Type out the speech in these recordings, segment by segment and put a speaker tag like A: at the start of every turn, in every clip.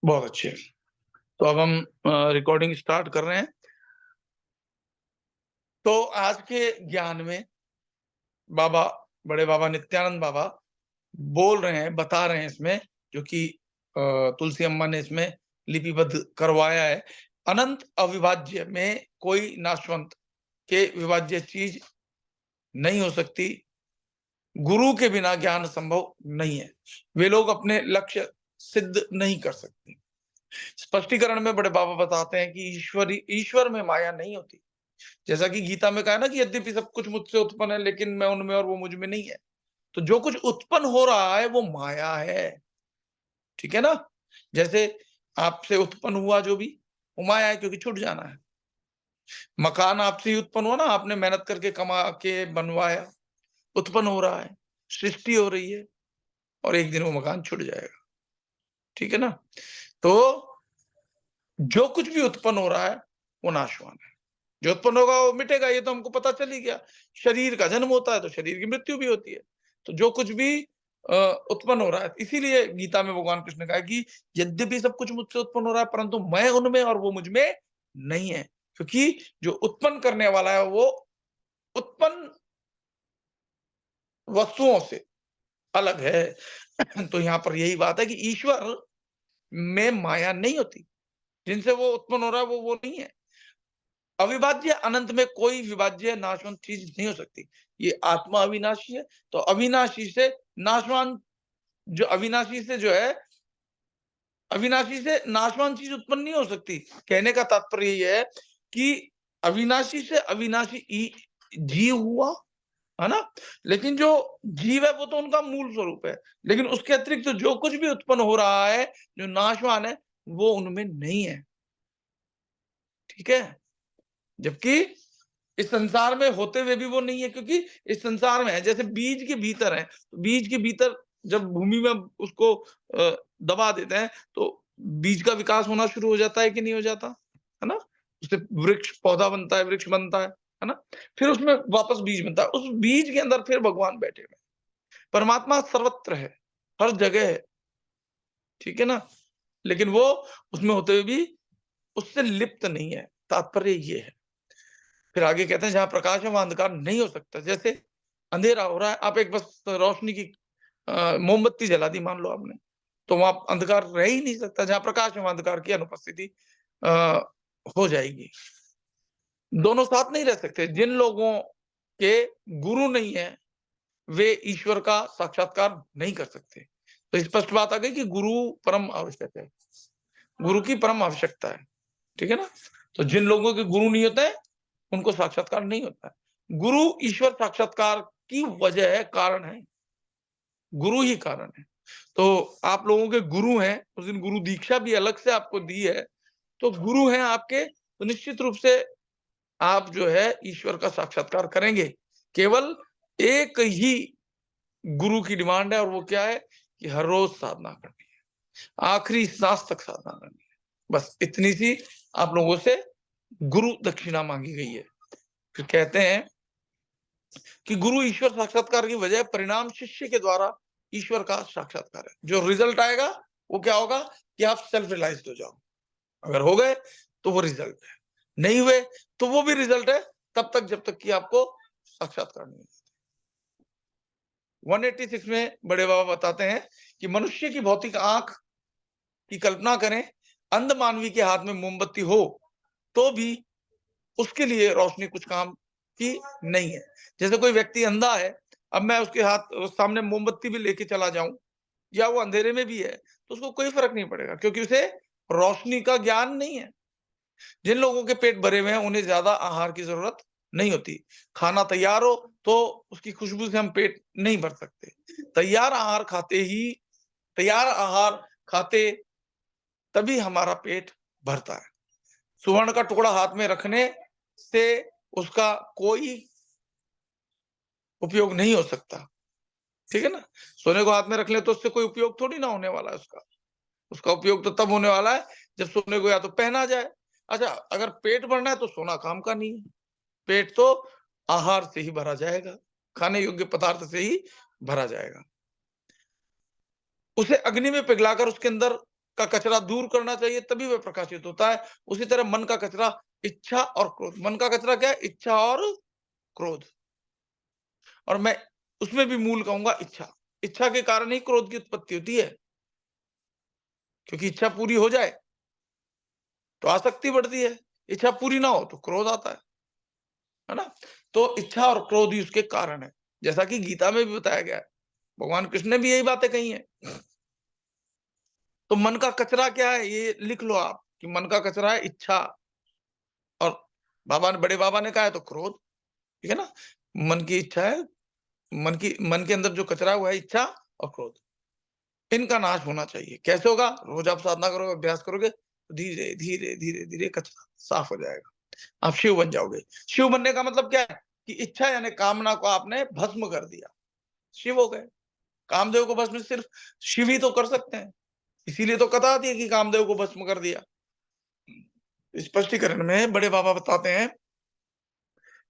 A: बहुत अच्छे। तो अब हम रिकॉर्डिंग स्टार्ट कर रहे हैं। तो आज के ज्ञान में बाबा, बड़े बाबा नित्यानंद बाबा बोल रहे हैं, बता रहे हैं इसमें, जो कि तुलसी अम्मा ने इसमें लिपिबद्ध करवाया है। अनंत अविभाज्य में कोई नाशवंत के विभाज्य चीज नहीं हो सकती। गुरु के बिना ज्ञान संभव नहीं है। वे लोग अपने लक्ष्य सिद्ध नहीं कर सकते। स्पष्टीकरण में बड़े बाबा बताते हैं कि ईश्वर में माया नहीं होती। जैसा कि गीता में कहा है ना कि यद्यपि सब कुछ मुझसे उत्पन्न है, लेकिन मैं उनमें और वो मुझ में नहीं है। तो जो कुछ उत्पन्न हो रहा है वो माया है। ठीक है ना? जैसे आपसे उत्पन्न हुआ जो भी, वो माया है, क्योंकि छूट जाना है। मकान आपसे ही उत्पन्न हुआ ना, आपने मेहनत करके कमा के बनवाया, उत्पन्न हो रहा है, सृष्टि हो रही है, और एक दिन वो मकान छूट जाएगा। ठीक है ना? तो जो कुछ भी उत्पन्न हो रहा है वो नाशवान है। जो उत्पन्न होगा वो मिटेगा, ये तो हमको पता चल ही गया। शरीर का जन्म होता है तो शरीर की मृत्यु भी होती है। तो जो कुछ भी उत्पन्न हो रहा है, इसीलिए गीता में भगवान कृष्ण ने कहा कि यद्यपि सब कुछ मुझसे उत्पन्न हो रहा है, परंतु मैं उनमें और वो मुझ में नहीं है। क्योंकि जो उत्पन्न करने वाला है वो उत्पन्न वस्तुओं से अलग है। तो यहाँ पर यही बात है कि ईश्वर में माया नहीं होती। जिनसे वो उत्पन्न हो रहा है वो नहीं है। अविभाज्य अनंत में कोई विभाज्य नाशवान चीज नहीं हो सकती। ये आत्मा अविनाशी है, तो अविनाशी से नाशवान, जो अविनाशी से जो है, अविनाशी से नाशवान चीज उत्पन्न नहीं हो सकती। कहने का तात्पर्य ये है कि अविनाशी से अविनाशी जीव हुआ, है ना? लेकिन जो जीव है वो तो उनका मूल स्वरूप है। लेकिन उसके अतिरिक्त तो जो कुछ भी उत्पन्न हो रहा है, जो नाशवान है, वो उनमें नहीं है। ठीक है? जबकि इस संसार में होते हुए भी वो नहीं है, क्योंकि इस संसार में है। जैसे बीज के भीतर है, तो बीज के भीतर जब भूमि में उसको दबा देते हैं तो बीज का विकास होना शुरू हो जाता है कि नहीं हो जाता, है ना? उससे वृक्ष, पौधा बनता है, वृक्ष बनता है ना? फिर उसमें वापस बीज बनता है। उस बीज के अंदर फिर भगवान बैठे हुए हैं। परमात्मा सर्वत्र है, हर जगह है। ठीक है ना? लेकिन वो उसमें होते हुए भी उससे लिप्त नहीं है। तात्पर्य ये है। फिर आगे कहते हैं जहां प्रकाश है वहां अंधकार नहीं हो सकता। जैसे अंधेरा हो रहा है, आप एक बस रोशनी की मोमबत्ती जला दी मान लो आपने, तो वहां अंधकार रह ही नहीं सकता। जहां प्रकाश है वहां अंधकार की अनुपस्थिति हो जाएगी। दोनों साथ नहीं रह सकते। जिन लोगों के गुरु नहीं है वे ईश्वर का साक्षात्कार नहीं कर सकते। तो स्पष्ट बात आ गई कि गुरु परम आवश्यक है, गुरु की परम आवश्यकता है। ठीक है ना? तो जिन लोगों के गुरु नहीं होते उनको साक्षात्कार नहीं होता है। गुरु ईश्वर साक्षात्कार की वजह है, कारण है। गुरु ही कारण है। तो आप लोगों के गुरु हैं, उस दिन गुरु दीक्षा भी अलग से आपको दी है। तो गुरु हैं आपके, तो निश्चित रूप से आप जो है ईश्वर का साक्षात्कार करेंगे। केवल एक ही गुरु की डिमांड है, और वो क्या है कि हर रोज साधना करनी है, आखिरी सांस तक साधना करनी है। बस इतनी सी आप लोगों से गुरु दक्षिणा मांगी गई है। फिर कहते हैं कि गुरु ईश्वर साक्षात्कार की वजह परिणाम शिष्य के द्वारा ईश्वर का साक्षात्कार है। जो रिजल्ट आएगा वो क्या होगा कि आप सेल्फ रियलाइज्ड हो जाओ। अगर हो गए तो वो रिजल्ट है, नहीं हुए तो वो भी रिजल्ट है, तब तक जब तक कि आपको साक्षात्कार नहीं होता। 186 में बड़े बाबा बताते हैं कि मनुष्य की भौतिक आंख की कल्पना करें, अंध मानवी के हाथ में मोमबत्ती हो तो भी उसके लिए रोशनी कुछ काम की नहीं है। जैसे कोई व्यक्ति अंधा है, अब मैं उसके हाथ सामने मोमबत्ती भी लेके चला जाऊं, या वो अंधेरे में भी है, तो उसको कोई फर्क नहीं पड़ेगा, क्योंकि उसे रोशनी का ज्ञान नहीं है। जिन लोगों के पेट भरे हुए हैं उन्हें ज्यादा आहार की जरूरत नहीं होती। खाना तैयार हो तो उसकी खुशबू से हम पेट नहीं भर सकते। तैयार आहार खाते ही, तैयार आहार खाते तभी हमारा पेट भरता है। सुवर्ण का टुकड़ा हाथ में रखने से उसका कोई उपयोग नहीं हो सकता। ठीक है ना? सोने को हाथ में रख ले तो उससे कोई उपयोग थोड़ी ना होने वाला है उसका। उसका उपयोग तो तब होने वाला है जब सोने को या तो पहना जाए। अच्छा, अगर पेट भरना है तो सोना काम का नहीं है। पेट तो आहार से ही भरा जाएगा, खाने योग्य पदार्थ से ही भरा जाएगा। उसे अग्नि में पिघलाकर उसके अंदर का कचरा दूर करना चाहिए, तभी वह प्रकाशित होता है। उसी तरह मन का कचरा इच्छा और क्रोध। मन का कचरा क्या है? इच्छा और क्रोध। और मैं उसमें भी मूल कहूंगा इच्छा। इच्छा के कारण ही क्रोध की उत्पत्ति होती है, क्योंकि इच्छा पूरी हो जाए तो आसक्ति बढ़ती है, इच्छा पूरी ना हो तो क्रोध आता है ना? तो इच्छा और क्रोध ही उसके कारण है, जैसा कि गीता में भी बताया गया है। भगवान कृष्ण ने भी यही बातें कही हैं। तो मन का कचरा क्या है? ये लिख लो आप कि मन का कचरा है इच्छा, और बड़े बाबा ने कहा है तो क्रोध। ठीक है ना? मन की इच्छा है, मन के अंदर जो कचरा हुआ है इच्छा और क्रोध, इनका नाश होना चाहिए। कैसे होगा? रोज आप साधना करोगे, अभ्यास करोगे तो धीरे धीरे धीरे धीरे कचरा साफ हो जाएगा, आप शिव बन जाओगे। शिव बनने का मतलब क्या है? कि इच्छा यानी कामना को आपने भस्म कर दिया, शिव हो गए। कामदेव को भस्म सिर्फ शिव ही तो कर सकते हैं, इसीलिए तो कथा आती है कि कामदेव को भस्म कर दिया। स्पष्टीकरण में बड़े बाबा बताते हैं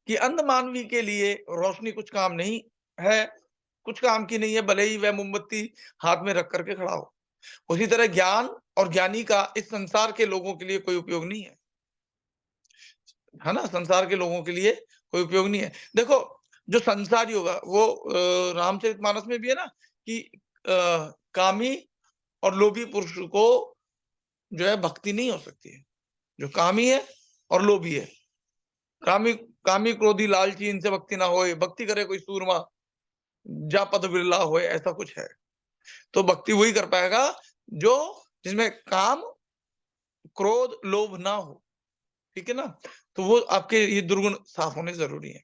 A: कि अंध मानवी के लिए रोशनी कुछ काम नहीं है, कुछ काम की नहीं है, भले ही वह मोमबत्ती हाथ में रख करके खड़ा हो। उसी तरह ज्ञान और ज्ञानी का इस संसार के लोगों के लिए कोई उपयोग नहीं है ना? संसार के लोगों के लिए कोई उपयोग नहीं है। देखो, जो संसारी होगा वो रामचरितमानस में भी है ना कि कामी और लोभी पुरुष को जो है भक्ति नहीं हो सकती है। जो कामी है और लोभी है, कामी कामी क्रोधी लालची, इनसे भक्ति ना होए, भक्ति करे कोई सूरमा, जा पद बिरला होए, ऐसा कुछ है। तो भक्ति वही कर पाएगा जो जिसमें काम, क्रोध, लोभ ना हो। ठीक है ना? तो वो आपके ये दुर्गुण साफ होने जरूरी है।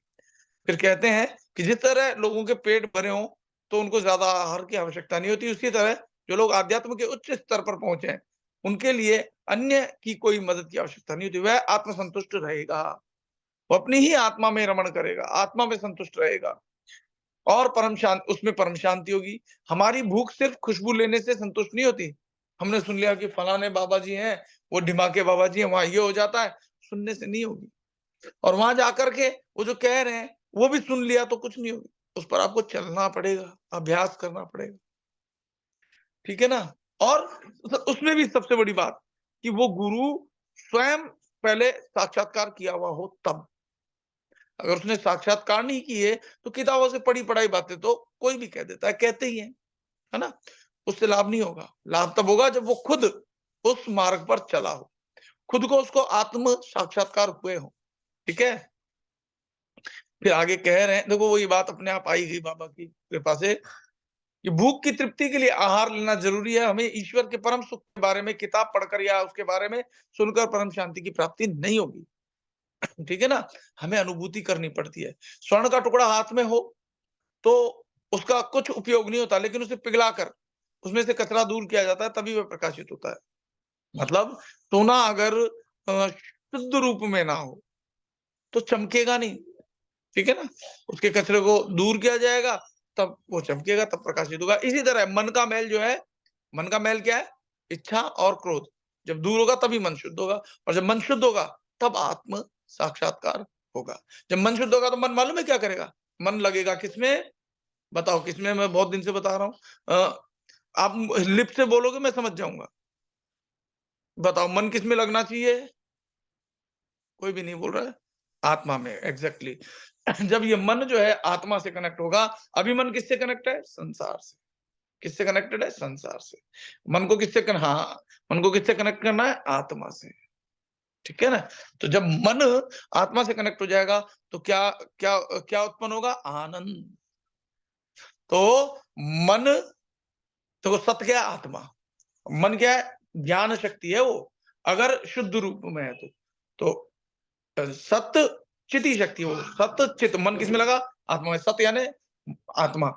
A: फिर कहते हैं कि जिस तरह लोगों के पेट भरे हों तो उनको ज्यादा आहार की आवश्यकता नहीं होती, उसी तरह जो लोग आध्यात्म के उच्च स्तर पर पहुंचे हैं उनके लिए अन्य की कोई मदद की आवश्यकता नहीं होती। वह आत्मसंतुष्ट रहेगा, वो अपनी ही आत्मा में रमण करेगा, आत्मा में संतुष्ट रहेगा और परम शांति होगी। हमारी भूख सिर्फ खुशबू लेने से संतुष्ट नहीं होती। हमने सुन लिया कि फलाने बाबा जी हैं, वो ढिमाके बाबा जी हैं, वहां ये हो जाता है, सुनने से नहीं होगी। और वहां जाकर के वो जो कह रहे हैं वो भी सुन लिया तो कुछ नहीं होगी, उस पर आपको चलना पड़ेगा, अभ्यास करना पड़ेगा। ठीक है ना? और उसमें भी सबसे बड़ी बात कि वो गुरु स्वयं पहले साक्षात्कार किया हुआ हो तब। अगर उसने साक्षात्कार नहीं किए तो किताबों से पढ़ी पढ़ाई बातें तो कोई भी कह देता है, कहते ही है ना? उससे लाभ नहीं होगा। लाभ तब होगा जब वो खुद उस मार्ग पर चला हो, खुद को उसको आत्म साक्षात्कार हुए हो। ठीक है? फिर आगे कह रहे हैं, देखो वही बात अपने आप आई गई बाबा की कृपा से कि भूख की तृप्ति के लिए आहार लेना जरूरी है। हमें ईश्वर के परम सुख के बारे में किताब पढ़कर या उसके बारे में सुनकर परम शांति की प्राप्ति नहीं होगी। ठीक है ना? हमें अनुभूति करनी पड़ती है। स्वर्ण का टुकड़ा हाथ में हो तो उसका कुछ उपयोग नहीं होता, लेकिन उसे पिघलाकर उसमें से कचरा दूर किया जाता है, तभी वह प्रकाशित होता है। मतलब सोना अगर शुद्ध रूप में ना हो तो चमकेगा नहीं। ठीक है ना? उसके कचरे को दूर किया जाएगा, तब वो चमकेगा, तब प्रकाशित होगा। इसी तरह मन का मैल जो है, मन का मैल क्या है? इच्छा और क्रोध। जब दूर होगा तभी मन शुद्ध होगा, और जब मन शुद्ध होगा तब आत्म साक्षात्कार होगा। जब मन शुद्ध होगा तो मन मालूम है क्या करेगा? मन लगेगा किसमें? बताओ किसमें? मैं बहुत दिन से बता रहा हूँ। आप लिप से बोलोगे मैं समझ जाऊंगा। बताओ मन किसमें लगना चाहिए? कोई भी नहीं बोल रहा है। आत्मा में, एग्जैक्टली। जब ये मन जो है आत्मा से कनेक्ट होगा, अभी मन किससे कनेक्ट है? संसार से। किससे कनेक्टेड है? संसार से। मन को किससे हाँ, मन को किससे कनेक्ट करना है? आत्मा से। ठीक है ना? तो जब मन आत्मा से कनेक्ट हो जाएगा तो क्या क्या क्या उत्पन्न होगा? आनंद। तो मन, तो सत्य क्या है? आत्मा। मन क्या है? ज्ञान शक्ति है वो, अगर शुद्ध रूप में है तो सत्य चिति शक्ति है वो। सत्य चित, मन किसमें लगा? आत्मा में। सत्य यानी आत्मा,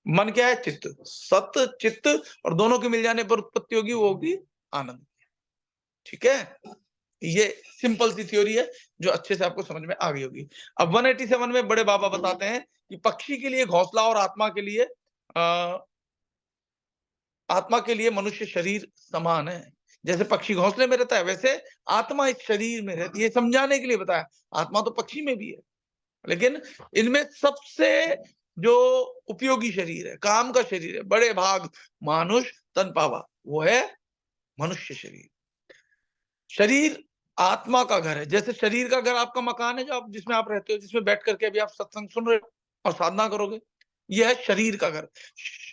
A: मन क्या है? चित्त। सत्य चित्त और दोनों के मिल जाने पर उत्पत्ति होगी, वो होगी आनंद। ठीक है? ये सिंपल सी थ्योरी है जो अच्छे से आपको समझ में आ गई होगी। अब 187 में बड़े बाबा बताते हैं कि पक्षी के लिए घोंसला और आत्मा के लिए मनुष्य शरीर समान है। जैसे पक्षी घोंसले में रहता है, वैसे आत्मा इस शरीर में रहती है। समझाने के लिए बताया, आत्मा तो पक्षी में भी है, लेकिन इनमें सबसे जो उपयोगी शरीर है, काम का शरीर है, बड़े भाग मानुष तन पावा, वो है मनुष्य शरीर। शरीर आत्मा का घर है। जैसे शरीर का घर आपका मकान है जो आप जिसमें आप रहते हो, जिसमें बैठ करके अभी आप सत्संग सुन रहे हो और साधना करोगे। यह है शरीर का घर,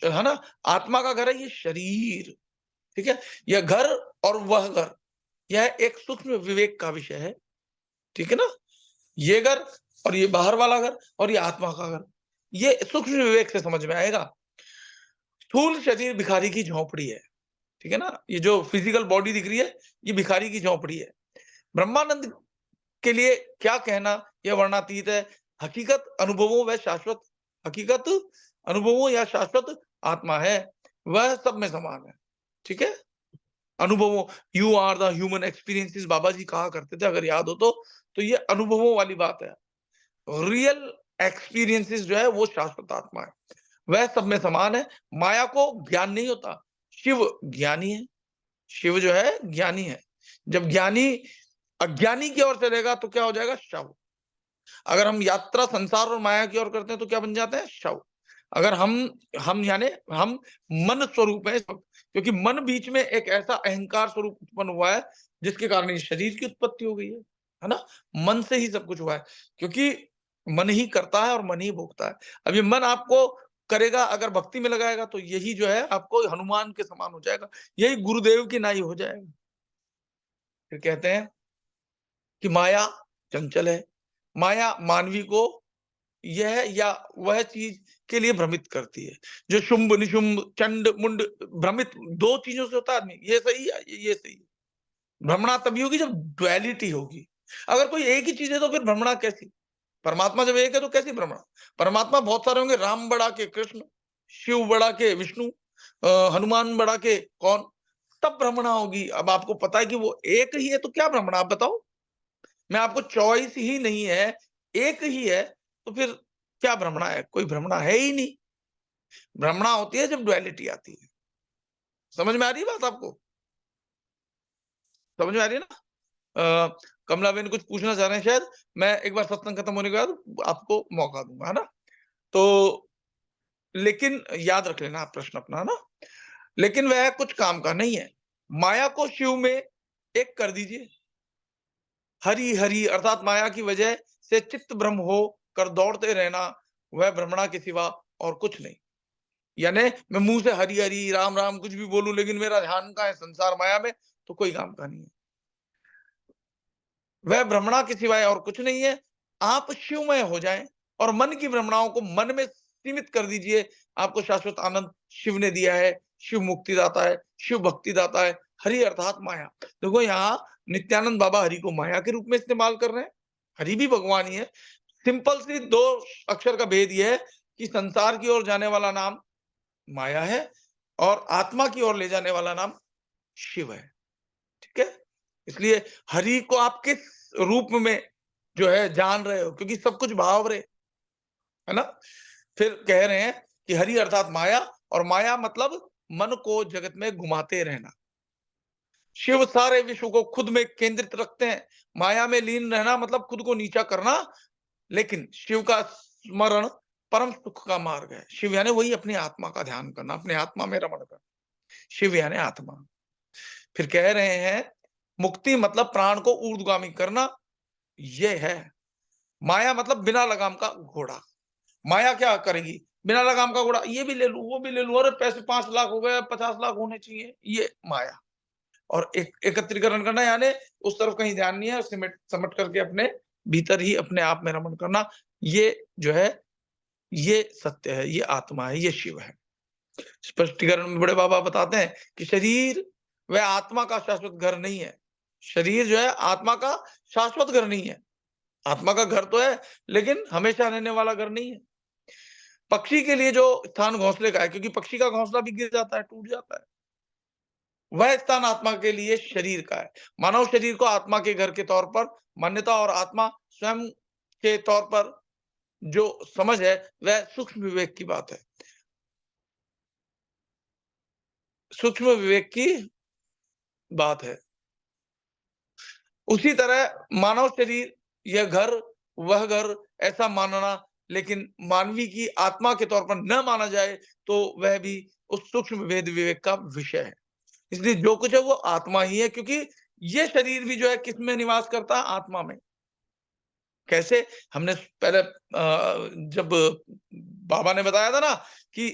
A: है ना? आत्मा का घर है ये शरीर, ठीक है? यह घर और वह घर, यह एक सूक्ष्म विवेक का विषय है, ठीक है ना? ये घर और ये बाहर वाला घर और ये आत्मा का घर, ये सूक्ष्म विवेक से समझ में आएगा। स्थूल शरीर भिखारी की झोंपड़ी है, ठीक है ना? ये जो फिजिकल बॉडी दिख रही है, ये भिखारी की झोंपड़ी है। ब्रह्मानंद के लिए क्या कहना, यह वर्णातीत है। हकीकत अनुभवों व शाश्वत, हकीकत अनुभवों या शाश्वत आत्मा है, वह सब में समान है, ठीक है? अनुभवों, you are the human experiences बाबा जी कहा करते थे, अगर याद हो तो ये अनुभवों वाली बात है। रियल एक्सपीरियंसेस जो है वो शाश्वत आत्मा है, वह सब में समान है। माया को ज्ञान नहीं होता, शिव ज्ञानी है। शिव जो है ज्ञानी है। जब ज्ञानी अज्ञानी की ओर चलेगा तो क्या हो जाएगा? शव। अगर हम यात्रा संसार और माया की ओर करते हैं तो क्या बन जाते हैं? शव। अगर हम यानी हम मन स्वरूप है, क्योंकि मन बीच में एक ऐसा अहंकार स्वरूप उत्पन्न हुआ है जिसके कारण ये शरीर की उत्पत्ति हो गई है ना? मन से ही सब कुछ हुआ है, क्योंकि मन ही करता है और मन ही भोगता है। अब ये मन आपको करेगा, अगर भक्ति में लगाएगा तो यही जो है आपको हनुमान के समान हो जाएगा, यही गुरुदेव की नाई हो जाएगा। फिर कहते हैं कि माया चंचल है। माया मानवी को यह या वह चीज के लिए भ्रमित करती है। जो शुंभ निशुंभ चंड मुंड भ्रमित दो चीजों से होता है आदमी, ये सही है ये सही है। भ्रमणा तभी होगी जब ड्युअलिटी होगी। अगर कोई एक ही चीज है तो फिर भ्रमणा कैसी? परमात्मा जब एक है तो कैसी भ्रमणा? परमात्मा बहुत सारे होंगे, राम बड़ा के कृष्ण, शिव बड़ा के विष्णु, हनुमान बड़ा के कौन, तब भ्रमणा होगी। अब आपको पता है कि वो एक ही है तो क्या भ्रमणा, आप बताओ? मैं आपको चॉइस ही नहीं है, एक ही है, तो फिर क्या भ्रमणा है? कोई भ्रमणा है ही नहीं। भ्रमणा होती है जब ड्युअलिटी आती है। समझ में आ रही है बात आपको? समझ में आ रही है ना? कमला बहन कुछ पूछना चाह रहे हैं शायद, मैं एक बार सत्संग खत्म होने के बाद आपको मौका दूंगा, है ना? तो लेकिन याद रख लेना आप प्रश्न अपना, है ना? लेकिन वह कुछ काम का नहीं है। माया को शिव में एक कर दीजिए। हरि हरि अर्थात माया की वजह से चित्त भ्रम हो कर दौड़ते रहना, वह भ्रमणा के सिवा और कुछ नहीं। यानी मैं मुंह से हरि हरि राम राम कुछ भी बोलूं, लेकिन मेरा ध्यान कहाँ है? संसार माया में, तो कोई काम का नहीं है। वह भ्रमणा के सिवाय और कुछ नहीं है। आप शिवमय हो जाएं और मन की भ्रमणाओं को मन में सीमित कर दीजिए। आपको शाश्वत आनंद शिव ने दिया है। शिव मुक्ति दाता है, शिव भक्ति दाता है। हरि अर्थात माया। देखो यहाँ नित्यानंद बाबा हरि को माया के रूप में इस्तेमाल कर रहे हैं। हरि भी भगवान ही है। सिंपल सी दो अक्षर का भेद यह है कि संसार की ओर जाने वाला नाम माया है और आत्मा की ओर ले जाने वाला नाम शिव है, ठीक है? इसलिए हरि को आप किस रूप में जो है जान रहे हो, क्योंकि सब कुछ भाव रे, है ना? फिर कह रहे हैं कि हरि अर्थात माया, और माया मतलब मन को जगत में घुमाते रहना। शिव सारे विश्व को खुद में केंद्रित रखते हैं। माया में लीन रहना मतलब खुद को नीचा करना, लेकिन शिव का स्मरण परम सुख का मार्ग है। शिव यानी वही अपनी आत्मा का ध्यान करना, अपने आत्मा में रमण करना। शिव यानी आत्मा। फिर कह रहे हैं मुक्ति मतलब प्राण को ऊर्ध्वगामी करना, ये है। माया मतलब बिना लगाम का घोड़ा। माया क्या करेगी? बिना लगाम का घोड़ा, ये भी ले लूं वो भी ले लूं, अरे पैसे 5 लाख हो गए, 50 लाख होने चाहिए, ये माया। और एक एकत्रीकरण करना यानी उस तरफ कहीं ध्यान नहीं है, सिमट समट करके अपने भीतर ही अपने आप में रमण करना, ये जो है ये सत्य है, ये आत्मा है, ये शिव है। स्पष्टीकरण में बड़े बाबा बताते हैं कि शरीर वह आत्मा का शाश्वत घर नहीं है। शरीर जो है आत्मा का शाश्वत घर नहीं है। आत्मा का घर तो है, लेकिन हमेशा रहने वाला घर नहीं है। पक्षी के लिए जो स्थान घोंसले का है, क्योंकि पक्षी का घोंसला भी गिर जाता है, टूट जाता है, वह स्थान आत्मा के लिए शरीर का है। मानव शरीर को आत्मा के घर के तौर पर मान्यता और आत्मा स्वयं के तौर पर जो समझ है वह सूक्ष्म विवेक की बात है। सूक्ष्म विवेक की बात है। उसी तरह मानव शरीर यह घर वह घर ऐसा मानना, लेकिन मानवी की आत्मा के तौर पर न माना जाए तो वह भी उस सूक्ष्म भेद विवेक का विषय है। इसलिए जो कुछ है वो आत्मा ही है, क्योंकि ये शरीर भी जो है किसमें निवास करता है? आत्मा में। कैसे? हमने पहले जब बाबा ने बताया था ना कि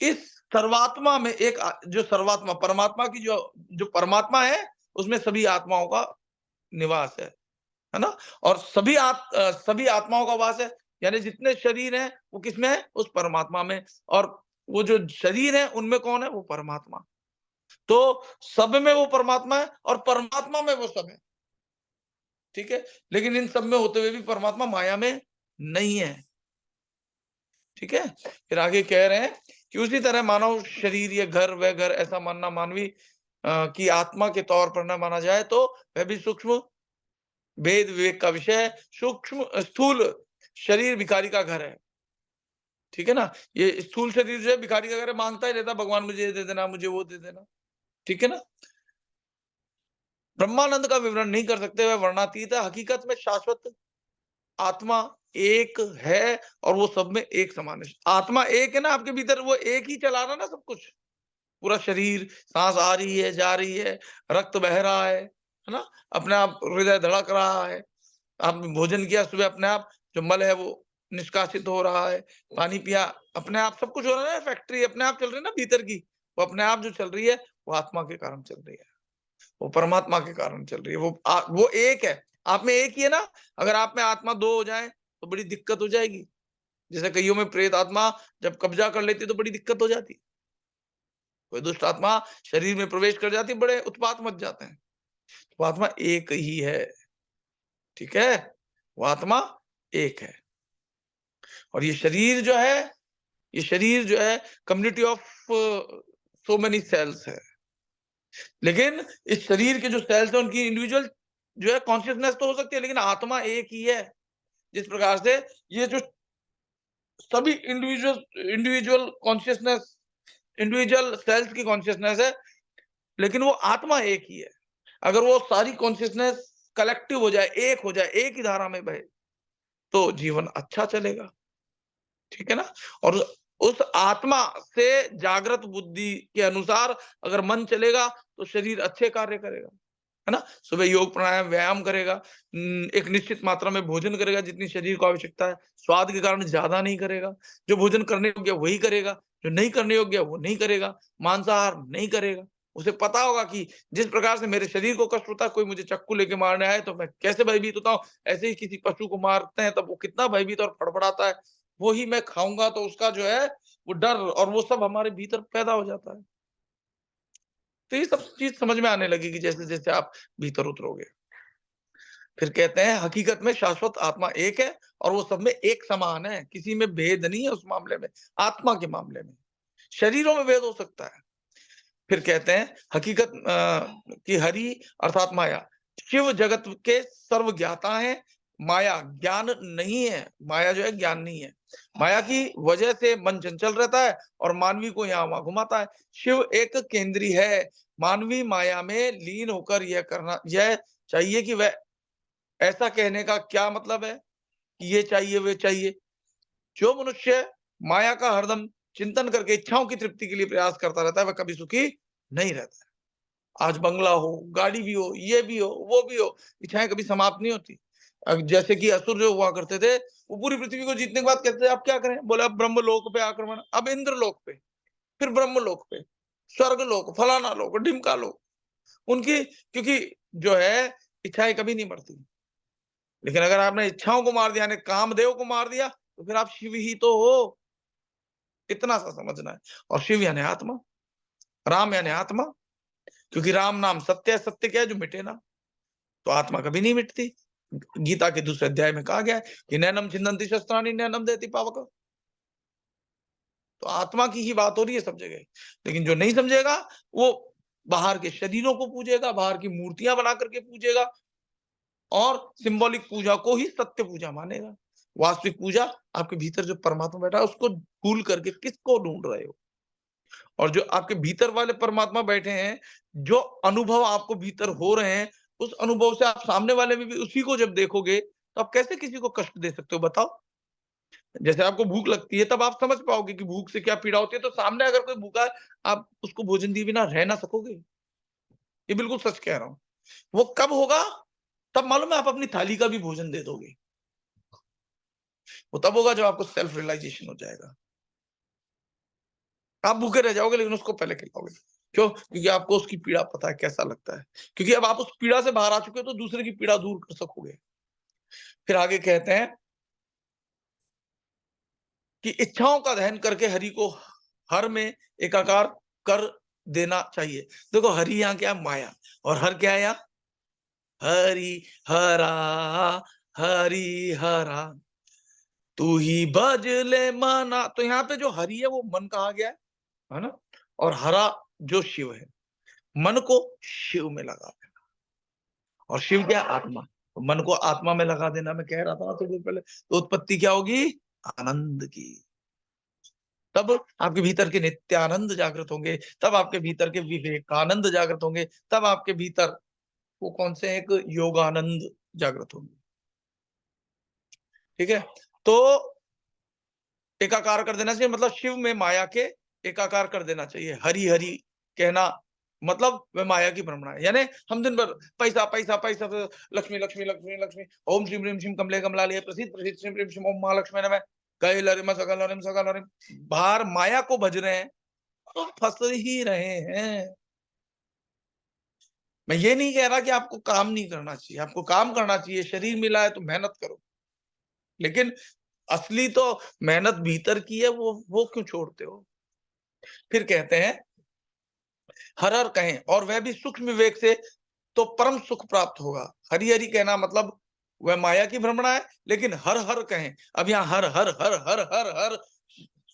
A: इस सर्वात्मा में एक जो सर्वात्मा परमात्मा की जो परमात्मा है, उसमें सभी आत्माओं का निवास है ना? और सभी आत्माओं का वास है, यानी जितने शरीर हैं वो किसमें है? उस परमात्मा में। और वो जो शरीर है उनमें कौन है? वो परमात्मा। तो सब में वो परमात्मा है और परमात्मा में वो सब है। ठीक है? लेकिन इन सब में होते हुए भी परमात्मा माया में नहीं है। ठीक है? फिर आगे कह रहे हैं कि उसी तरह मानव शरीर ये घर वह घर ऐसा मानना मानवी की आत्मा के तौर पर न माना जाए तो वह भी सूक्ष्म भेद विवेक का विषय है। सूक्ष्म स्थूल शरीर भिखारी का घर है। ठीक है ना? ये स्थूल शरीर जो है भिखारी का घर है, मांगता ही रहता है, भगवान मुझे ये दे देना, मुझे वो दे देना। ठीक है ना? ब्रह्मानंद का विवरण नहीं कर सकते, वह वर्णातीत है। हकीकत में शाश्वत आत्मा एक है और वो सब में एक समान है। आत्मा एक है ना आपके भीतर, वो एक ही चला रहा है ना सब कुछ। पूरा शरीर, सांस आ रही है, जा रही है, रक्त बह रहा है ना? अपने आप हृदय धड़क रहा है। आपने भोजन किया सुबह, अपने आप जो मल है वो निष्कासित हो रहा है। पानी पिया, अपने आप सब कुछ हो रहा है ना, फैक्ट्री अपने आप चल रही है ना भीतर की, वो अपने आप जो चल रही है, वो आत्मा के कारण चल रही है। वो परमात्मा के कारण चल रही है। वो एक है, आप में एक ही है ना। अगर आप में आत्मा 2 हो जाए, तो बड़ी दिक्कत हो जाएगी। जैसे कइयों में प्रेत आत्मा जब कब्जा कर लेती है, तो बड़ी दिक्कत हो जाती है। कोई दुष्ट आत्मा शरीर में प्रवेश कर जाती है, बड़े उत्पात मच जाते हैं। वो आत्मा एक ही है, ठीक है? वो आत्मा एक है। और ये शरीर जो है community of so many cells है। लेकिन इस शरीर के जो सेल्स हैं उनकी इंडिविजुअल जो है कॉन्शियसनेस तो हो सकती है, लेकिन आत्मा एक ही है। जिस प्रकार से ये जो सभी इंडिविजुअल कॉन्शियसनेस, इंडिविजुअल सेल्स की कॉन्शियसनेस है, लेकिन वो आत्मा एक ही है। अगर वो सारी कॉन्शियसनेस कलेक्टिव हो जाए, एक हो जाए, एक ही धारा में बहे, तो जीवन अच्छा चलेगा। ठीक है ना? और उस आत्मा से जागृत बुद्धि के अनुसार अगर मन चलेगा, तो शरीर अच्छे कार्य करेगा। है ना? सुबह योग प्राणायाम व्यायाम करेगा, एक निश्चित मात्रा में भोजन करेगा जितनी शरीर को आवश्यकता है, स्वाद के कारण ज्यादा नहीं करेगा। जो भोजन करने योग्य है वही करेगा, जो नहीं करने योग्य है वो नहीं करेगा। मांसाहार नहीं करेगा। उसे पता होगा कि जिस प्रकार से मेरे शरीर को कष्ट होता है, कोई मुझे चाकू लेके मारने आए तो मैं कैसे भयभीत होता हूँ, ऐसे ही किसी पशु को मारते हैं तब वो कितना भयभीत और फड़फड़ाता है। वो ही मैं खाऊंगा तो उसका जो है वो डर और वो सब हमारे भीतर पैदा हो जाता है। तो ये सब चीज समझ में आने लगेगी जैसे जैसे आप भीतर उतरोगे। फिर कहते हैं हकीकत में शाश्वत आत्मा एक है और वो सब में एक समान है, किसी में भेद नहीं है उस मामले में। आत्मा के मामले में शरीरों में भेद हो सकता है। फिर कहते हैं हकीकत कि हरि अर्थात माया शिव जगत के सर्व ज्ञाता है। माया ज्ञान नहीं है, माया जो है ज्ञान नहीं है। माया की वजह से मन चंचल रहता है और मानवी को यहाँ वहां घुमाता है। शिव एक केंद्रीय है। मानवी माया में लीन होकर यह चाहिए कि वह, ऐसा कहने का क्या मतलब है कि ये चाहिए वे चाहिए। जो मनुष्य माया का हरदम चिंतन करके इच्छाओं की तृप्ति के लिए प्रयास करता रहता है, वह कभी सुखी नहीं रहता है। आज बंगला हो, गाड़ी भी हो, ये भी हो, वो भी हो, इच्छाएं कभी समाप्त नहीं होती। जैसे कि असुर जो हुआ करते थे, वो पूरी पृथ्वी को जीतने के बाद कहते थे अब क्या करें? बोले अब ब्रह्मलोक पे आक्रमण, अब इंद्रलोक पे, फिर ब्रह्मलोक पे, स्वर्ग लोक, फलाना लोक, ढिमका लोक। उनकी क्योंकि जो है इच्छाएं कभी नहीं मरती। लेकिन अगर आपने इच्छाओं को मार दिया, यानी कामदेव को मार दिया, तो फिर आप शिव ही तो हो। इतना सा समझना है। और शिव यानी आत्मा, राम यानी आत्मा, क्योंकि राम नाम सत्य है। सत्य क्या है? जो मिटे ना। तो आत्मा कभी नहीं मिटती। गीता के दूसरे अध्याय में कहा गया है कि नैनम छिन्दन्ति शस्त्राणि नैनम दहति पावक। तो आत्मा की ही बात हो रही है सब जगह। लेकिन जो नहीं समझेगा, वो बाहर के शरीरों को पूजेगा, बाहर की मूर्तियां बना करके पूजेगा और सिंबॉलिक पूजा को ही सत्य पूजा मानेगा। वास्तविक पूजा आपके भीतर जो परमात्मा बैठा है उसको भूल करके किसको ढूंढ रहे हो? और जो आपके भीतर वाले परमात्मा बैठे हैं, जो अनुभव आपको भीतर हो रहे हैं, उस अनुभव से आप सामने वाले में भी उसी को जब देखोगे, तो आप कैसे किसी को कष्ट दे सकते हो बताओ? जैसे आपको भूख लगती है तब आप समझ पाओगे कि भूख से क्या पीड़ा होती है, तो सामने अगर कोई भूखा है, आप उसको भोजन दिए बिना रह ना सकोगे। ये बिल्कुल सच कह रहा हूँ। वो कब होगा? तब मालूम है आप अपनी थाली का भी भोजन दे दोगे। वो तब होगा जब आपको सेल्फ रियलाइजेशन हो जाएगा। आप भूखे रह जाओगे लेकिन उसको पहले खिलाओगे। क्यों? क्योंकि आपको उसकी पीड़ा पता है कैसा लगता है। क्योंकि अब आप उस पीड़ा से बाहर आ चुके हो तो दूसरे की पीड़ा दूर कर सकोगे। फिर आगे कहते हैं कि इच्छाओं का दहन करके हरि को हर में एकाकार कर देना चाहिए। देखो हरि यहाँ क्या है? माया। और हर क्या है यहाँ? हरि हरा, हरि हरा, तू ही भज ले मना। तो यहाँ पे जो हरि है वो मन कहा गया है ना? और हरा जो शिव है, मन को शिव में लगा देना। और शिव क्या? आत्मा। तो मन को आत्मा में लगा देना, मैं कह रहा था थोड़ी देर पहले, तो उत्पत्ति क्या होगी? आनंद की। तब आपके भीतर के नित्यानंद जागृत होंगे, तब आपके भीतर के विवेकानंद जागृत होंगे, तब आपके भीतर वो कौन से एक योगानंद जागृत होंगे। ठीक है? तो एकाकार कर देना चाहिए, मतलब शिव में माया के एकाकार कर देना चाहिए। हरि हरि कहना मतलब वह माया की भ्रमणा है। यानी हम दिन भर पैसा पैसा पैसा, लक्ष्मी लक्ष्मी लक्ष्मी लक्ष्मी, ओम श्रीम ह्रीम श्रीम कमले कमलालय प्रसिद्ध प्रसिद्ध श्रीम ह्रीम श्रीम ओम महालक्ष्मी नमः, कैल हरिम सकल हरिम सकल हरिम। बाहर माया को भज रहे हैं तो फंस ही रहे हैं। मैं ये नहीं कह रहा कि आपको काम नहीं करना चाहिए, आपको काम करना चाहिए, शरीर मिला है तो मेहनत करो, लेकिन असली तो मेहनत भीतर की है, वो क्यों छोड़ते हो? फिर कहते हैं हर हर कहें और वह भी सूक्ष्म विवेक से तो परम सुख प्राप्त होगा। हरि हरि कहना मतलब वह माया की भ्रमणा है, लेकिन हर हर कहें। अब यहाँ हर हर हर हर हर हर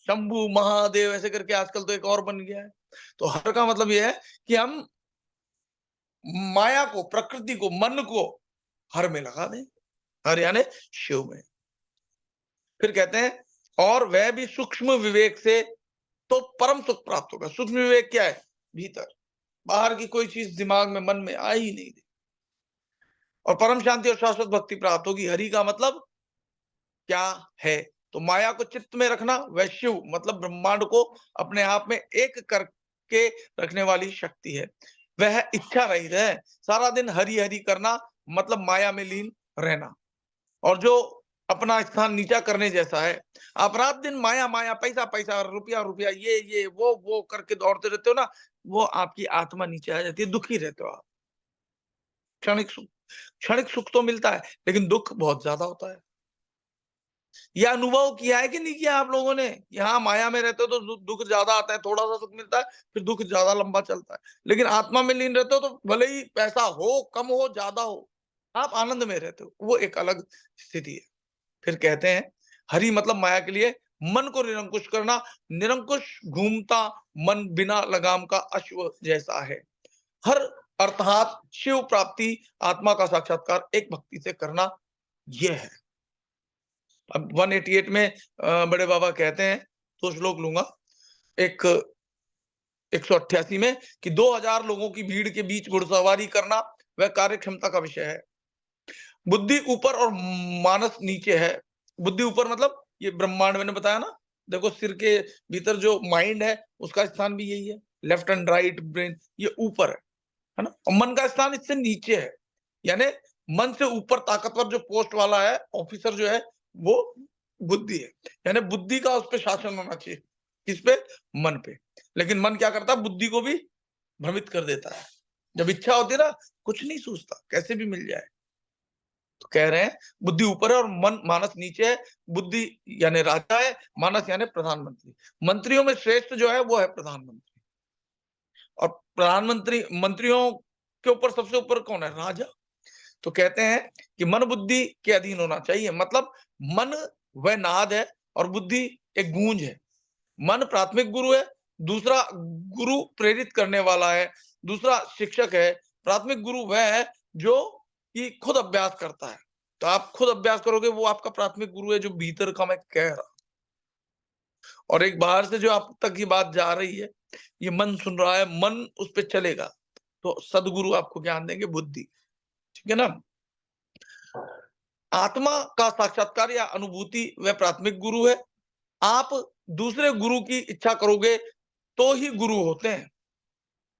A: शंभु महादेव ऐसे करके आजकल तो एक और बन गया है। तो हर का मतलब यह है कि हम माया को, प्रकृति को, मन को हर में लगा दें। हर यानी शिव में। फिर कहते हैं और वह भी सूक्ष्म विवेक से तो परम सुख प्राप्त होगा। सूक्ष्म विवेक क्या है? भीतर। बाहर की कोई चीज दिमाग में, मन में आ ही नहीं दे। और परम शांति और शाश्वत भक्ति प्राप्त होगी। हरि का मतलब क्या है? तो माया को चित्त में रखना, वह शिव मतलब ब्रह्मांड को अपने आप में एक करके रखने वाली शक्ति है। वह इच्छा रहित है। सारा दिन हरि हरि करना मतलब माया में लीन रहना। और जो अपना स्थान नीचा करने जैसा है, आप रात दिन माया माया, पैसा पैसा, रुपया रुपया, ये वो करके दौड़ते रहते हो ना, वो आपकी आत्मा नीचे आ जाती है, दुखी रहते हो आप। क्षणिक सुख तो मिलता है लेकिन दुख बहुत ज्यादा होता है। यह अनुभव किया है कि नहीं किया आप लोगों ने? यहाँ माया में रहते हो तो दुख ज्यादा आता है, थोड़ा सा सुख मिलता है, फिर दुख ज्यादा लंबा चलता है। लेकिन आत्मा में लीन रहते हो तो भले ही पैसा हो, कम हो, ज्यादा हो, आप आनंद में रहते हो, वो एक अलग स्थिति है। फिर कहते हैं हरि मतलब माया के लिए मन को निरंकुश करना। निरंकुश घूमता मन बिना लगाम का अश्व जैसा है। हर अर्थात शिव प्राप्ति, आत्मा का साक्षात्कार एक भक्ति से करना, यह है। अब 188 में बड़े बाबा कहते हैं, तो श्लोक लूंगा, एक 188 में कि 2000 लोगों की भीड़ के बीच घुड़सवारी करना वह कार्य क्षमता का विषय है। बुद्धि ऊपर और मानस नीचे है। बुद्धि ऊपर मतलब ये ब्रह्मांड मैंने बताया ना, देखो सिर के भीतर जो माइंड है उसका स्थान भी यही है, लेफ्ट एंड राइट ब्रेन, ये ऊपर है ना। और मन का स्थान इससे नीचे है। यानी मन से ऊपर ताकतवर जो पोस्ट वाला है ऑफिसर जो है वो बुद्धि है। यानी बुद्धि का उस पर शासन होना चाहिए। किस पे? मन पे। लेकिन मन क्या करता है? बुद्धि को भी भ्रमित कर देता है। जब इच्छा होती है ना, कुछ नहीं सोचता, कैसे भी मिल जाए। तो कह रहे हैं बुद्धि ऊपर है और मन मानस नीचे है। बुद्धि यानी राजा है, मानस यानी प्रधानमंत्री। मंत्रियों में श्रेष्ठ जो है वो है प्रधानमंत्री। और प्रधानमंत्री, मंत्रियों के ऊपर सबसे ऊपर कौन है? राजा। तो कहते हैं कि मन बुद्धि के अधीन होना चाहिए। मतलब मन वह नाद है और बुद्धि एक गूंज है। मन प्राथमिक गुरु है, दूसरा गुरु प्रेरित करने वाला है, दूसरा शिक्षक है। प्राथमिक गुरु वह है जो कि खुद अभ्यास करता है। तो आप खुद अभ्यास करोगे, वो आपका प्राथमिक गुरु है, जो भीतर का मैं कह रहा। और एक बाहर से जो आप तक की बात जा रही है, ये मन सुन रहा है, मन उस पर चलेगा, तो सदगुरु आपको ज्ञान देंगे, बुद्धि। ठीक है ना। आत्मा का साक्षात्कार या अनुभूति वह प्राथमिक गुरु है। आप दूसरे गुरु की इच्छा करोगे तो ही गुरु होते हैं,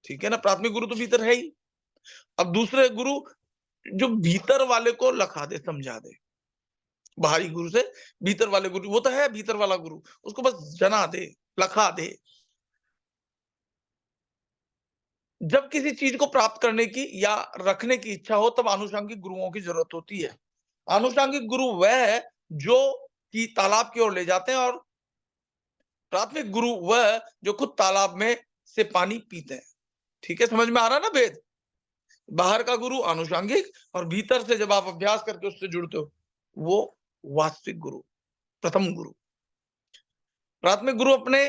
A: ठीक है ना? प्राथमिक गुरु तो भीतर है ही। अब दूसरे गुरु जो भीतर वाले को लखा दे, समझा दे। बाहरी गुरु से भीतर वाले गुरु, वो तो है भीतर वाला गुरु, उसको बस जना दे, लखा दे। जब किसी चीज को प्राप्त करने की या रखने की इच्छा हो, तब आनुषंगिक गुरुओं की जरूरत होती है। आनुषंगिक गुरु वह है जो कि तालाब की ओर ले जाते हैं, और प्राथमिक गुरु वह जो खुद तालाब में से पानी पीते हैं। ठीक है, समझ में आ रहा है ना भेद? बाहर का गुरु आनुषंगिक, और भीतर से जब आप अभ्यास करके उससे जुड़ते हो, वो वास्तविक गुरु, प्रथम गुरु। प्राथमिक गुरु अपने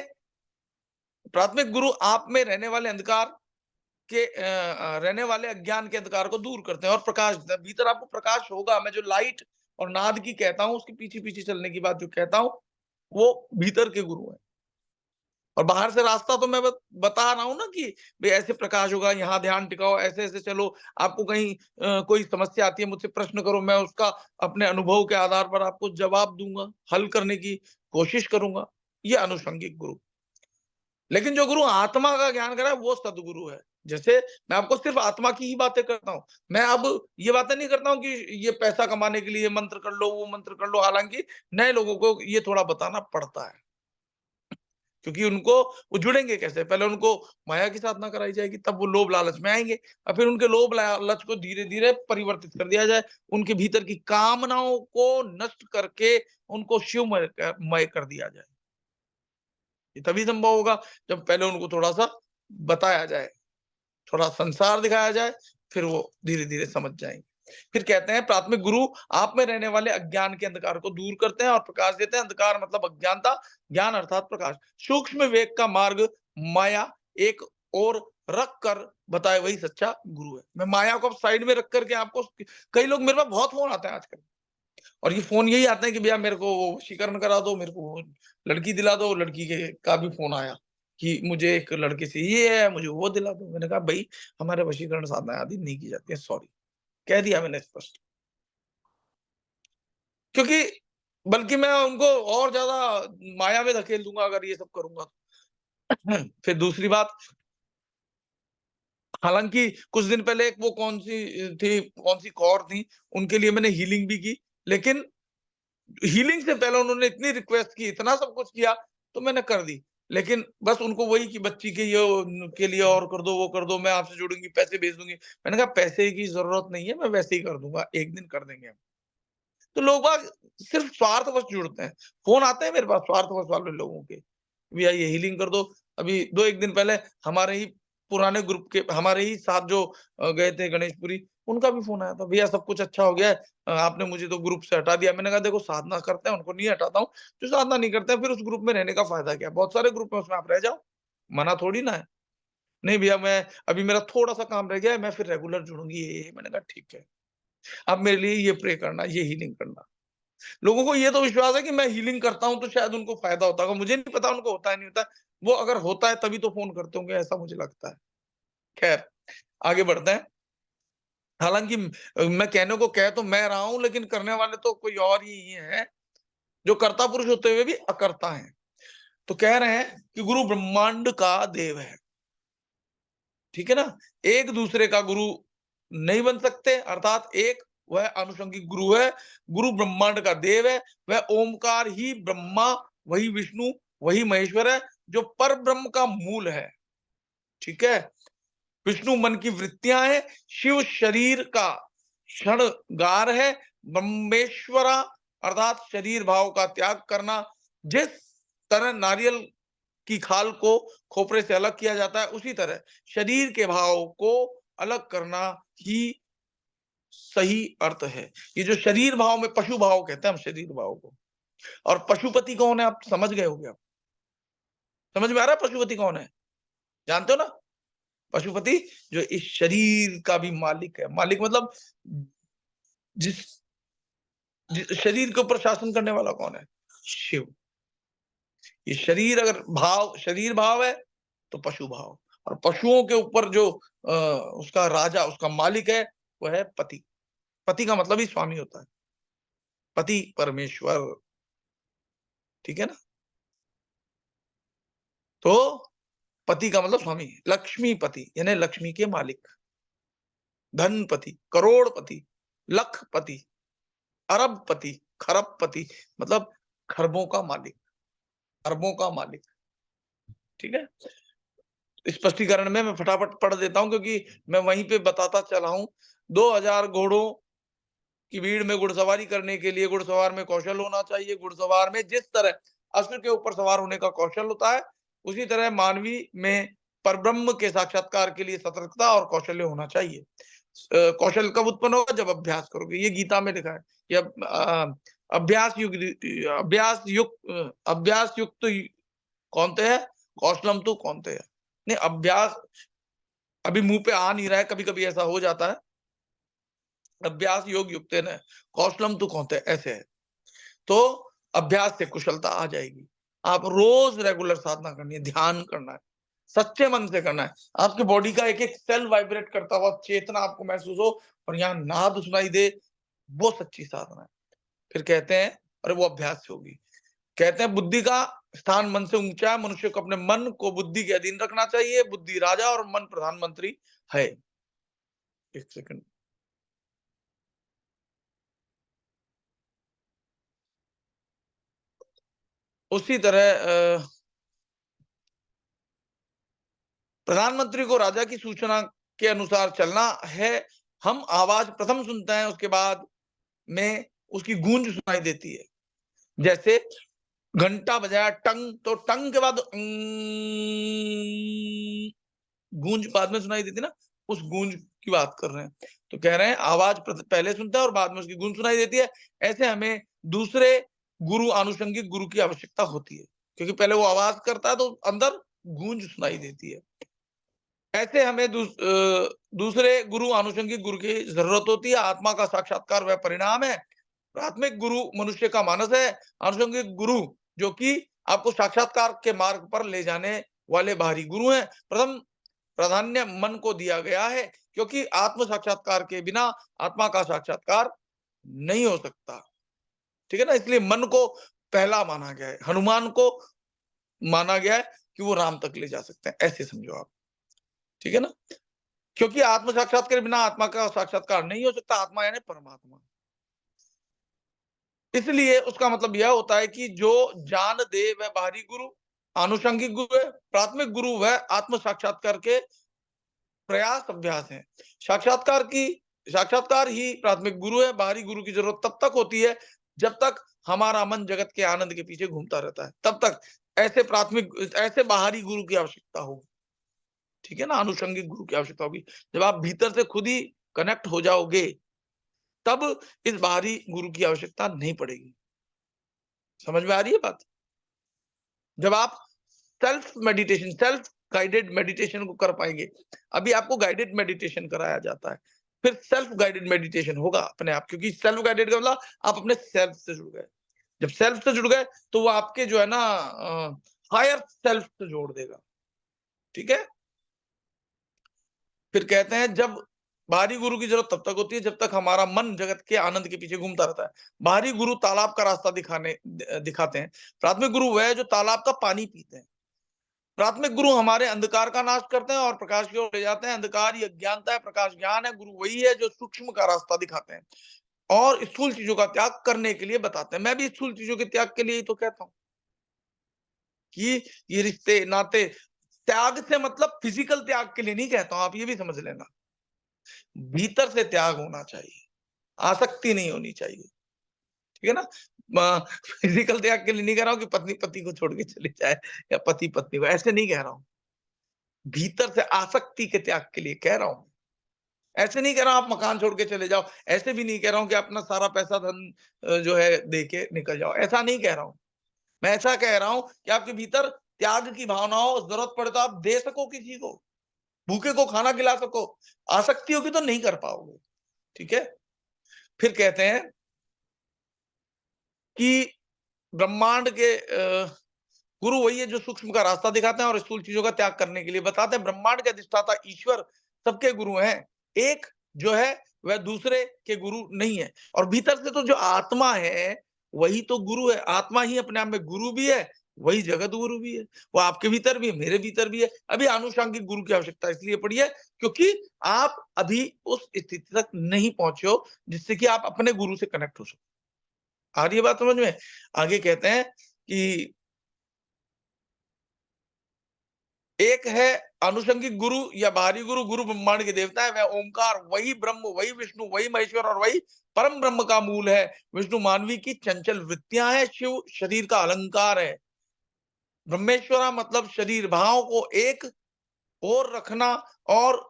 A: प्राथमिक गुरु आप में रहने वाले अंधकार के रहने वाले अज्ञान के अंधकार को दूर करते हैं और प्रकाश देते हैं। भीतर आपको प्रकाश होगा। मैं जो लाइट और नाद की कहता हूं, उसके पीछे पीछे चलने की बात जो कहता हूं, वो भीतर के गुरु हैं। और बाहर से रास्ता तो मैं बता रहा हूं ना कि भाई ऐसे प्रकाश होगा, यहाँ ध्यान टिकाओ, ऐसे ऐसे चलो। आपको कहीं कोई समस्या आती है, मुझसे प्रश्न करो, मैं उसका अपने अनुभव के आधार पर आपको जवाब दूंगा, हल करने की कोशिश करूंगा। ये अनुषंगिक गुरु। लेकिन जो गुरु आत्मा का ज्ञान कराए, वो सदगुरु है। जैसे मैं आपको सिर्फ आत्मा की ही बातें करता हूं, मैं अब ये बातें नहीं करता हूं कि ये पैसा कमाने के लिए मंत्र कर लो, वो मंत्र कर लो। हालांकि नए लोगों को ये थोड़ा बताना पड़ता है, क्योंकि उनको वो जुड़ेंगे कैसे? पहले उनको माया की साधना कराई जाएगी, तब वो लोभ लालच में आएंगे, और फिर उनके लोभ लालच को धीरे धीरे परिवर्तित कर दिया जाए, उनके भीतर की कामनाओं को नष्ट करके उनको शिवमय कर दिया जाए। ये तभी संभव होगा जब पहले उनको थोड़ा सा बताया जाए, थोड़ा संसार दिखाया जाए, फिर वो धीरे धीरे समझ जाएंगे। फिर कहते हैं प्राथमिक गुरु आप में रहने वाले अज्ञान के अंधकार को दूर करते हैं और प्रकाश देते हैं। अंधकार मतलब अज्ञानता, ज्ञान अर्थात प्रकाश। सूक्ष्म विवेक का मार्ग माया एक और रख कर बताए वही सच्चा गुरु है। मैं माया को अब साइड में रख करके आपको, कई लोग, मेरे पास बहुत फोन आते हैं आजकल, और ये फोन यही आते हैं कि भैया मेरे को वो वशीकरण करा दो, मेरे को वो लड़की दिला दो। लड़की के का भी फोन आया कि मुझे एक लड़के से ये है, मुझे वो दिला दो। मैंने कहा भाई हमारे वशीकरण साधना आदि नहीं की जाती है, सॉरी, कह दिया मैंने स्पष्ट। क्योंकि बल्कि मैं उनको और ज्यादा माया में धकेल दूंगा अगर ये सब करूंगा तो। फिर दूसरी बात, हालांकि कुछ दिन पहले एक वो कौन सी कौर थी, उनके लिए मैंने हीलिंग भी की। लेकिन हीलिंग से पहले उन्होंने इतनी रिक्वेस्ट की, इतना सब कुछ किया, तो मैंने कर दी। लेकिन बस उनको वही कि बच्ची के ये के लिए और कर दो, वो कर दो, मैं आपसे जुड़ूंगी, पैसे भेज दूंगी। मैंने कहा पैसे की जरूरत नहीं है, मैं वैसे ही कर दूंगा, एक दिन कर देंगे हम। तो लोग बाग सिर्फ स्वार्थवश जुड़ते हैं। फोन आते हैं मेरे पास स्वार्थवश वाले लोगों के, भैया ये हीलिंग कर दो। अभी दो एक दिन पहले हमारे ही पुराने ग्रुप के, हमारे ही साथ जो गए थे गणेशपुरी, उनका भी फोन आया था, भैया सब कुछ अच्छा हो गया है, आपने मुझे तो ग्रुप से हटा दिया। मैंने कहा देखो साधना करते हैं उनको नहीं हटाता हूँ, जो साधना नहीं करते हैं फिर उस ग्रुप में रहने का फायदा क्या? बहुत सारे ग्रुप है, उसमें आप रह जाओ, मना थोड़ी ना है। नहीं भैया मैं अभी मेरा थोड़ा सा काम रह गया है, मैं फिर रेगुलर जुड़ूंगी। ये मैंने कहा ठीक है, अब मेरे लिए ये प्रे करना, ये हीलिंग करना। लोगों को ये तो विश्वास है कि मैं हीलिंग करता हूं तो शायद उनको फायदा होता होगा, मुझे नहीं पता उनको होता है नहीं होता है। वो अगर होता है तभी तो फोन करते होंगे, ऐसा मुझे लगता है। खैर, आगे बढ़ते हैं। हालांकि मैं कहने को कह तो मैं रहा हूं, लेकिन करने वाले तो कोई और ही है, जो कर्ता पुरुष होते हुए भी अकर्ता है। तो कह रहे हैं कि गुरु ब्रह्मांड का देव है, ठीक है ना? एक दूसरे का गुरु नहीं बन सकते, अर्थात एक वह अनुषंगिक गुरु है। गुरु ब्रह्मांड का देव है, वह ओमकार ही ब्रह्मा, वही विष्णु, वही महेश्वर है, जो पर ब्रह्म का मूल है। ठीक है? विष्णु मन की वृत्तियां है, शिव शरीर का क्षणगार है, ब्रह्मेश्वरा अर्थात शरीर भाव का त्याग करना। जिस तरह नारियल की खाल को खोपरे से अलग किया जाता है, उसी तरह शरीर के भाव को अलग करना ही सही अर्थ है। ये जो शरीर भाव में पशु भाव कहते हैं हम शरीर भाव को, और पशुपति कौन है आप समझ गए होंगे। आप समझ में आ रहा है पशुपति कौन है? जानते हो ना? पशुपति जो इस शरीर का भी मालिक है। मालिक मतलब जिस, शरीर के ऊपर शासन करने वाला कौन है? शिव। ये शरीर अगर शरीर भाव है तो पशु भाव, और पशुओं के ऊपर जो उसका राजा, उसका मालिक है, वो है पति। पति का मतलब ही स्वामी होता है। पति परमेश्वर, ठीक है ना? तो पति का मतलब स्वामी, लक्ष्मीपति यानी लक्ष्मी के मालिक, धनपति, करोड़पति, लखपति, अरबपति, खरबपति मतलब खरबों का मालिक, अरबों का मालिक, ठीक है? स्पष्टीकरण में मैं फटाफट पढ़ देता हूं क्योंकि मैं वहीं पे बताता चला हूं। 2000 घोड़ों की भीड़ में घुड़सवारी करने के लिए घुड़सवार में कौशल होना चाहिए। घुड़सवार में जिस तरह अश्व के ऊपर सवार होने का कौशल होता है, उसी तरह मानवी में परब्रह्म के साक्षात्कार के लिए सतर्कता और कौशल्य होना चाहिए। कौशल कब उत्पन्न होगा? जब अभ्यास करोगे। ये गीता में लिखा है कि अभ्यास युक्त कौनते है, कौशलम तो कौनते है। नहीं, अभ्यास अभी मुंह पे आ नहीं रहा है, कभी कभी ऐसा हो जाता है। अभ्यास योग युक्त है, कौशलम तो कौनते है, ऐसे है। तो अभ्यास से कुशलता आ जाएगी। आप रोज रेगुलर साधना करनी है, ध्यान करना है, सच्चे मन से करना है। आपकी बॉडी का एक एक सेल वाइब्रेट करता हुआ चेतना आपको महसूस हो और यहाँ नाद सुनाई दे, वो सच्ची साधना है। फिर कहते हैं, अरे वो अभ्यास से होगी। कहते हैं बुद्धि का स्थान मन से ऊंचा है, मनुष्य को अपने मन को बुद्धि के अधीन रखना चाहिए। बुद्धि राजा और मन प्रधानमंत्री है। एक सेकंड। उसी तरह प्रधानमंत्री को राजा की सूचना के अनुसार चलना है। हम आवाज प्रथम सुनते हैं, उसके बाद में उसकी गूंज सुनाई देती है। जैसे घंटा बजाया टंग, तो टंग के बाद गूंज बाद में सुनाई देती ना, उस गूंज की बात कर रहे हैं। तो कह रहे हैं आवाज पहले सुनता है और बाद में उसकी गूंज सुनाई देती है। ऐसे हमें दूसरे गुरु, आनुषंगिक गुरु की आवश्यकता होती है, क्योंकि पहले वो आवाज करता है तो अंदर गूंज सुनाई देती है। ऐसे हमें दूसरे गुरु, आनुषंगिक गुरु की जरूरत होती है। आत्मा का साक्षात्कार वह परिणाम है। प्राथमिक गुरु मनुष्य का मानस है। आनुषंगिक गुरु जो कि आपको साक्षात्कार के मार्ग पर ले जाने वाले बाहरी गुरु हैं। प्रथम प्राधान्य मन को दिया गया है, क्योंकि आत्म साक्षात्कार के बिना आत्मा का साक्षात्कार नहीं हो सकता, ठीक है ना? इसलिए मन को पहला माना गया है। हनुमान को माना गया है कि वो राम तक ले जा सकते हैं, ऐसे समझो आप, ठीक है ना? क्योंकि आत्म साक्षात्कार के बिना आत्मा का साक्षात्कार नहीं हो सकता। आत्मा यानी परमात्मा। इसलिए उसका मतलब यह होता है कि जो जान दे वह बाहरी गुरु, आनुषंगिक गुरु है। प्राथमिक गुरु वह आत्म साक्षात्कार के प्रयास अभ्यास है। साक्षात्कार ही प्राथमिक गुरु है। बाहरी गुरु की जरूरत तब तक होती है जब तक हमारा मन जगत के आनंद के पीछे घूमता रहता है, तब तक ऐसे बाहरी गुरु की आवश्यकता होगी, ठीक है ना? आनुषंगिक गुरु की आवश्यकता होगी। जब आप भीतर से खुद ही कनेक्ट हो जाओगे, तब इस बाहरी गुरु की आवश्यकता नहीं पड़ेगी। समझ में आ रही है बात? जब आप सेल्फ गाइडेड मेडिटेशन को कर पाएंगे। अभी आपको गाइडेड मेडिटेशन कराया जाता है, फिर सेल्फ गाइडेड मेडिटेशन होगा अपने आप, क्योंकि सेल्फ गाइडेड का मतलब आप अपने सेल्फ से जुड़ गए। जब सेल्फ से जुड़ गए तो वो आपके जो है ना हायर सेल्फ से जोड़ देगा, ठीक है? फिर कहते हैं जब बाहरी गुरु की जरूरत तब तक होती है जब तक हमारा मन जगत के आनंद के पीछे घूमता रहता है। बाहरी गुरु तालाब का रास्ता दिखाते हैं। प्राथमिक गुरु वह है जो तालाब का पानी पीते हैं। प्राथमिक गुरु हमारे अंधकार का नाश करते हैं और प्रकाश की ओर ले जाते हैं। अंधकार ही अज्ञानता है, प्रकाश ज्ञान है। गुरु वही है जो सूक्ष्म का रास्ता दिखाते हैं और स्थूल चीजों का त्याग करने के लिए बताते हैं। मैं भी स्थूल चीजों के त्याग के लिए ही तो कहता हूँ कि ये रिश्ते नाते, त्याग से मतलब फिजिकल त्याग के लिए नहीं कहता हूं, आप ये भी समझ लेना। भीतर से त्याग होना चाहिए, आसक्ति नहीं होनी चाहिए, ठीक है ना? फिजिकल त्याग के लिए नहीं कह रहा हूं कि पत्नी पति को छोड़ के चली जाए या पति पत्नी को, ऐसे नहीं कह रहा हूं। भीतर से आसक्ति के त्याग के लिए कह रहा हूं। ऐसे नहीं कह रहा हूं आप मकान छोड़ के चले जाओ, ऐसे भी नहीं कह रहा हूं कि अपना सारा पैसा धन जो है दे के निकल जाओ, ऐसा नहीं कह रहा हूं। मैं ऐसा कह रहा हूं कि आपके भीतर त्याग की भावना हो, जरूरत पड़े तो आप दे सको किसी को, भूखे को खाना खिला सको। आसक्ति होगी तो नहीं कर पाओगे, ठीक है? फिर कहते हैं कि ब्रह्मांड के गुरु वही है जो सूक्ष्म का रास्ता दिखाते हैं और स्थूल चीजों का त्याग करने के लिए बताते हैं। ब्रह्मांड के अधिष्ठाता ईश्वर सबके गुरु हैं। एक जो है वह दूसरे के गुरु नहीं है। और भीतर से तो जो आत्मा है वही तो गुरु है। आत्मा ही अपने आप में गुरु भी है, वही जगत गुरु भी है। वो आपके भीतर भी है, मेरे भीतर भी है। अभी आनुषंगिक गुरु की आवश्यकता इसलिए पड़ी है क्योंकि आप अभी उस स्थिति तक नहीं पहुंचे हो जिससे कि आप अपने गुरु से कनेक्ट हो सको। आ रही है बात समझ में? आगे कहते हैं कि एक है आनुषंगिक गुरु या बाहरी गुरु, गुरु ब्रह्मांड के देवता है, वह ओंकार, वही ब्रह्म, वही विष्णु, वही महेश्वर और वही परम ब्रह्म का मूल है। विष्णु मानवी की चंचल वृत्तियां है, शिव शरीर का अलंकार है। ब्रह्मेश्वरा मतलब शरीर भाव को एक और रखना और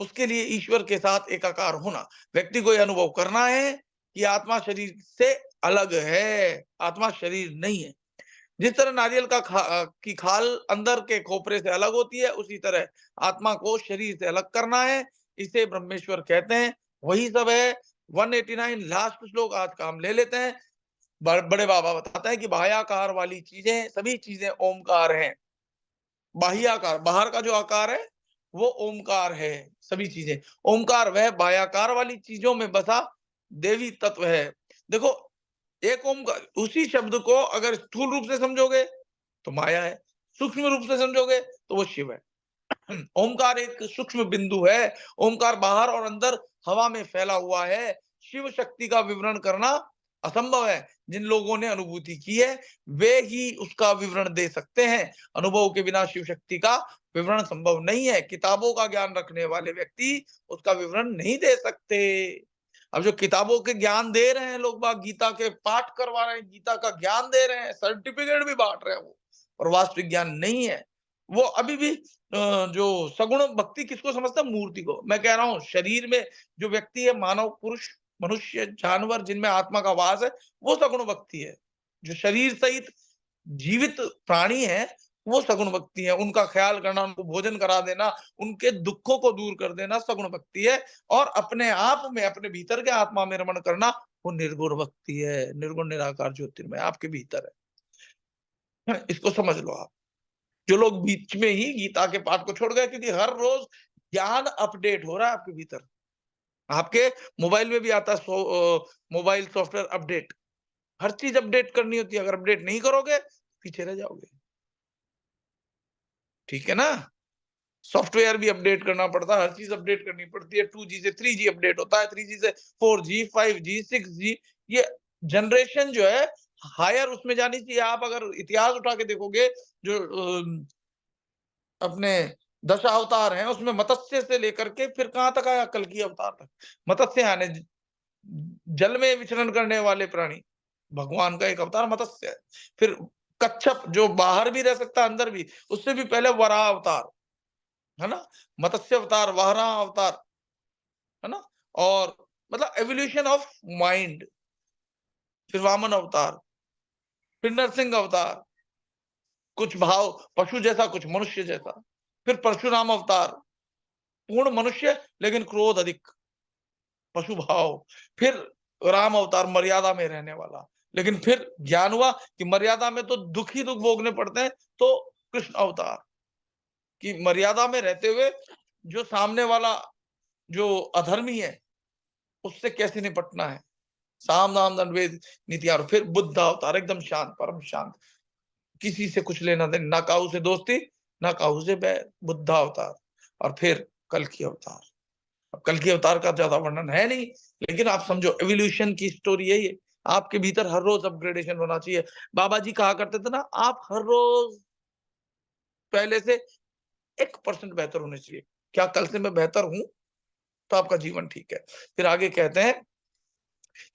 A: उसके लिए ईश्वर के साथ एकाकार होना। व्यक्ति को यह अनुभव करना है कि आत्मा शरीर से अलग है, आत्मा शरीर नहीं है। जिस तरह नारियल की खाल अंदर के खोपरे से अलग होती है, उसी तरह आत्मा को शरीर से अलग करना है। इसे ब्रह्मेश्वर कहते हैं। वही सब है। 189 लास्ट श्लोक आज का हम ले लेते हैं। बड़े बाबा बताते हैं कि बाह्याकार वाली चीजें, सभी चीजें ओमकार हैं। बाह्याकार, बाहर का जो आकार है वो ओमकार है। सभी चीजें ओमकार, वह बाह्याकार वाली चीजों में बसा देवी तत्व है। देखो, एक ओमकार, उसी शब्द को अगर स्थूल रूप से समझोगे तो माया है, सूक्ष्म रूप से समझोगे तो वो शिव है। ओमकार एक सूक्ष्म बिंदु है। ओमकार बाहर और अंदर हवा में फैला हुआ है। शिव शक्ति का विवरण करना असंभव है। जिन लोगों ने अनुभूति की है वे ही उसका विवरण दे सकते हैं। अनुभव के बिना शिव शक्ति का विवरण संभव नहीं है। किताबों का ज्ञान रखने वाले व्यक्ति उसका विवरण नहीं दे सकते। अब जो किताबों के ज्ञान दे रहे हैं लोग बाग, गीता के पाठ करवा रहे हैं, गीता का ज्ञान दे रहे हैं, सर्टिफिकेट भी बांट रहे हैं, वो और वास्तविक ज्ञान नहीं है। वो अभी भी जो सगुण भक्ति किसको समझता है? मूर्ति को। मैं कह रहा हूं शरीर में जो व्यक्ति है, मानव, पुरुष, मनुष्य, जानवर जिनमें आत्मा का वास है, वो सगुण भक्ति है। जो शरीर सहित जीवित प्राणी है वो सगुण भक्ति है। उनका ख्याल करना, उनको भोजन करा देना, उनके दुखों को दूर कर देना सगुण भक्ति है। और अपने आप में, अपने भीतर के आत्मा में रमण करना वो निर्गुण भक्ति है। निर्गुण निराकार ज्योतिर्मय आपके भीतर है। इसको समझ लो आप। जो लोग बीच में ही गीता के पाठ को छोड़ गए, क्योंकि हर रोज ज्ञान अपडेट हो रहा है आपके भीतर। आपके मोबाइल में भी आता है मोबाइल सॉफ्टवेयर अपडेट। हर चीज अपडेट करनी होती है। अगर अपडेट नहीं करोगे पीछे रह जाओगे। ठीक है ना? सॉफ्टवेयर भी अपडेट करना पड़ता है, हर चीज अपडेट करनी पड़ती है। 2G से 3G अपडेट होता है, 3G से 4G, 5G, 6G। ये जनरेशन जो है हायर उसमें जानी चाहिए। आप अगर इतिहास उठा के देखोगे, जो अपने 10 अवतार हैं उसमें मत्स्य से लेकर के फिर कहां तक आया? कल्कि अवतार तक। मत्स्य यानी जल में विचरण करने वाले प्राणी, भगवान का एक अवतार मत्स्य है। फिर कच्छप जो बाहर भी रह सकता है अंदर भी, उससे भी पहले वराह अवतार, है ना? मत्स्य अवतार, वराह अवतार, है ना? और मतलब एवोल्यूशन ऑफ माइंड। फिर वामन अवतार, फिर नरसिंह अवतार, कुछ भाव पशु जैसा, कुछ मनुष्य जैसा। फिर परशुराम अवतार, पूर्ण मनुष्य लेकिन क्रोध अधिक, पशु भाव। फिर राम अवतार, मर्यादा में रहने वाला। लेकिन फिर ज्ञान हुआ कि मर्यादा में तो दुख ही दुख भोगने पड़ते हैं, तो कृष्ण अवतार की मर्यादा में रहते हुए जो सामने वाला जो अधर्मी है उससे कैसे निपटना है। साम दाम दंड भेद नीति। और फिर बुद्ध अवतार, एकदम शांत, परम शांत, किसी से कुछ लेना देना, ना काहू से दोस्ती, ना काहू से बैर, बुद्ध अवतार। और फिर कल की अवतार। अब कल के अवतार का ज्यादा वर्णन है नहीं, लेकिन आप समझो एवोल्यूशन की स्टोरी यही है। आपके भीतर हर रोज अपग्रेडेशन होना चाहिए। बाबा जी कहा करते थे ना, आप हर रोज पहले से 1% बेहतर होने चाहिए। क्या कल से मैं बेहतर हूं तो आपका जीवन ठीक है। फिर आगे कहते हैं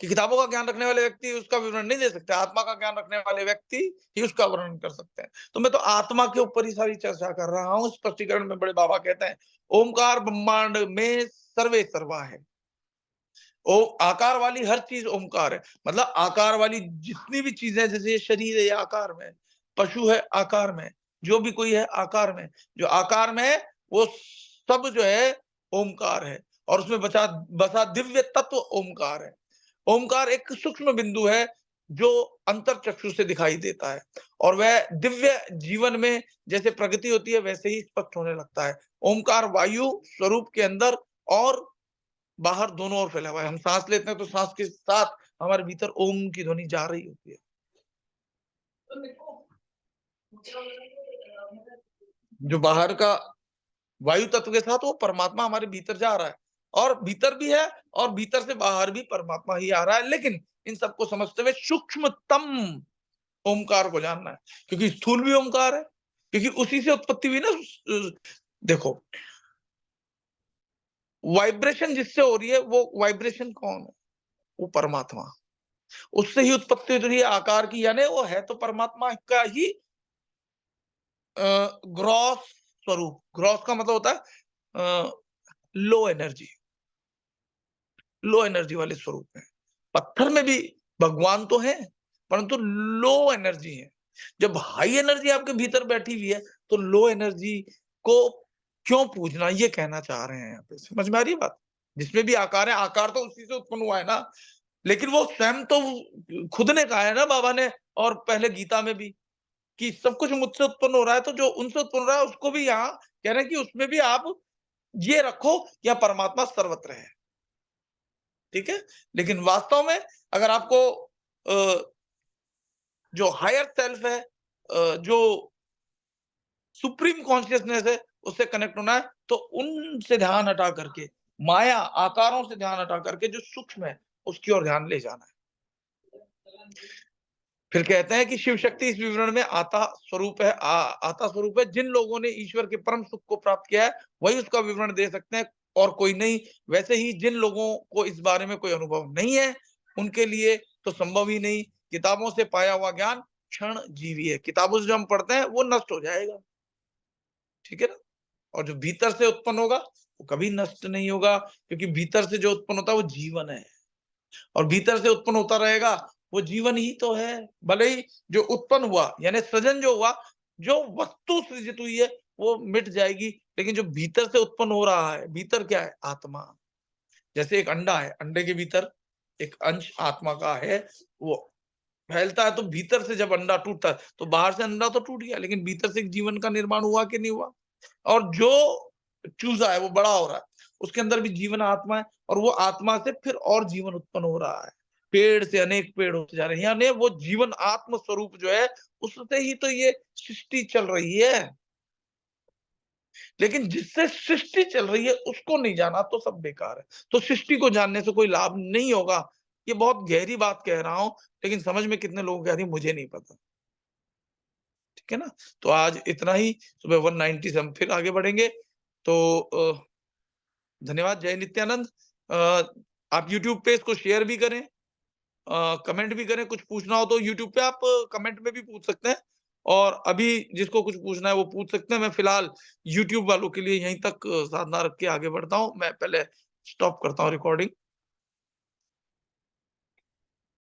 A: कि किताबों का ज्ञान रखने वाले व्यक्ति उसका विवरण नहीं दे सकते, आत्मा का ज्ञान रखने वाले व्यक्ति ही उसका वर्णन कर सकते हैं। तो मैं तो आत्मा के ऊपर ही सारी चर्चा कर रहा हूं। स्पष्टीकरण में बड़े बाबा कहते हैं ओमकार ब्रह्मांड में सर्वे सर्वा है। ओ आकार वाली हर चीज ओमकार है। मतलब आकार वाली जितनी भी चीजें, जैसे ये शरीर है ये आकार में, पशु है आकार में, जो भी कोई है आकार में, जो आकार में है वो सब जो है ओमकार है। और उसमें बचा बसा दिव्य तत्व ओमकार है। ओमकार एक सूक्ष्म बिंदु है जो अंतर चक्षु से दिखाई देता है, और वह दिव्य जीवन में जैसे प्रगति होती है वैसे ही स्पष्ट होने लगता है। ओमकार वायु स्वरूप के अंदर और बाहर दोनों ओर फैला हुआ है। हम सांस लेते हैं तो सांस के साथ हमारे भीतर ओम की ध्वनि जा रही होती है। जो बाहर का वायु तत्व के साथ वो परमात्मा हमारे भीतर जा रहा है, और भीतर भी है और भीतर से बाहर भी परमात्मा ही आ रहा है। लेकिन इन सबको समझते हुए सूक्ष्मतम ओमकार को जानना है, क्योंकि स्थूल भी ओमकार है, क्योंकि उसी से उत्पत्ति हुई ना। देखो, वाइब्रेशन जिससे हो रही है वो वाइब्रेशन कौन है? वो परमात्मा। उससे ही उत्पत्ति हो रही है आकार की, यानी वो है तो परमात्मा का ही ग्रॉस स्वरूप। ग्रॉस का मतलब होता है लो एनर्जी, लो एनर्जी वाले स्वरूप में। पत्थर में भी भगवान तो है, परंतु लो एनर्जी है। जब हाई एनर्जी आपके भीतर बैठी हुई है तो लो एनर्जी को क्यों पूजना, ये कहना चाह रहे हैं यहाँ पे। समझ में आ रही है बात? जिसमें भी आकार है, आकार तो उसी से उत्पन्न हुआ है ना। लेकिन वो स्वयं तो खुद ने कहा है ना बाबा ने, और पहले गीता में भी, कि सब कुछ मुझसे उत्पन्न हो रहा है। तो जो उनसे उत्पन्न हो रहा है उसको भी यहाँ कह रहे हैं कि उसमें भी आप ये रखो या परमात्मा सर्वत्र है। ठीक है? लेकिन वास्तव में अगर आपको जो हायर सेल्फ है, जो सुप्रीम कॉन्शियसनेस है, उससे कनेक्ट होना है, तो उनसे ध्यान हटा करके, माया आकारों से ध्यान हटा करके जो सूक्ष्म है उसकी ओर ध्यान ले जाना है। फिर कहते हैं कि शिव शक्ति इस विवरण में आता स्वरूप है। आता स्वरूप है। जिन लोगों ने ईश्वर के परम सुख को प्राप्त किया है वही उसका विवरण दे सकते हैं, और कोई नहीं। वैसे ही जिन लोगों को इस बारे में कोई अनुभव नहीं है उनके लिए तो संभव ही नहीं। किताबों से पाया हुआ ज्ञान क्षण जीवी है। किताबों से जो हम पढ़ते हैं वो नष्ट हो जाएगा। ठीक है ना? और जो भीतर से उत्पन्न होगा वो कभी नष्ट नहीं होगा, क्योंकि भीतर से जो उत्पन्न होता है वो जीवन है, और भीतर से उत्पन्न होता रहेगा वो जीवन ही तो है। भले ही जो उत्पन्न हुआ यानी सृजन जो हुआ, जो वस्तु सृजित हुई है वो मिट जाएगी, लेकिन जो भीतर से उत्पन्न हो रहा है, भीतर क्या है? आत्मा। जैसे एक अंडा है, अंडे के भीतर एक अंश आत्मा का है, वो फैलता है। तो भीतर से जब अंडा टूटता है तो बाहर से अंडा तो टूट गया, लेकिन भीतर से एक जीवन का निर्माण हुआ कि नहीं हुआ? और जो चूजा है वो बड़ा हो रहा है, उसके अंदर भी जीवन आत्मा है, और वो आत्मा से फिर और जीवन उत्पन्न हो रहा है। पेड़ से अनेक पेड़ होते जा रहे हैं, यानी वो जीवन आत्म स्वरूप जो है उससे ही तो ये सृष्टि चल रही है। लेकिन जिससे सृष्टि चल रही है उसको नहीं जाना तो सब बेकार है। तो सृष्टि को जानने से कोई लाभ नहीं होगा। ये बहुत गहरी बात कह रहा हूं, लेकिन समझ में कितने लोगों की आ रही है मुझे नहीं पता। ठीक है ना? तो आज इतना ही। सुबह 190 से हम फिर आगे बढ़ेंगे। तो धन्यवाद। जय नित्यानंद। आप यूट्यूब पे इसको शेयर भी करें, कमेंट भी करें। कुछ पूछना हो तो यूट्यूब पे आप कमेंट में भी पूछ सकते हैं, और अभी जिसको कुछ पूछना है वो पूछ सकते हैं। मैं फिलहाल यूट्यूब वालों के लिए यहीं तक साधना रख के आगे बढ़ता हूँ। मैं पहले स्टॉप करता हूँ रिकॉर्डिंग।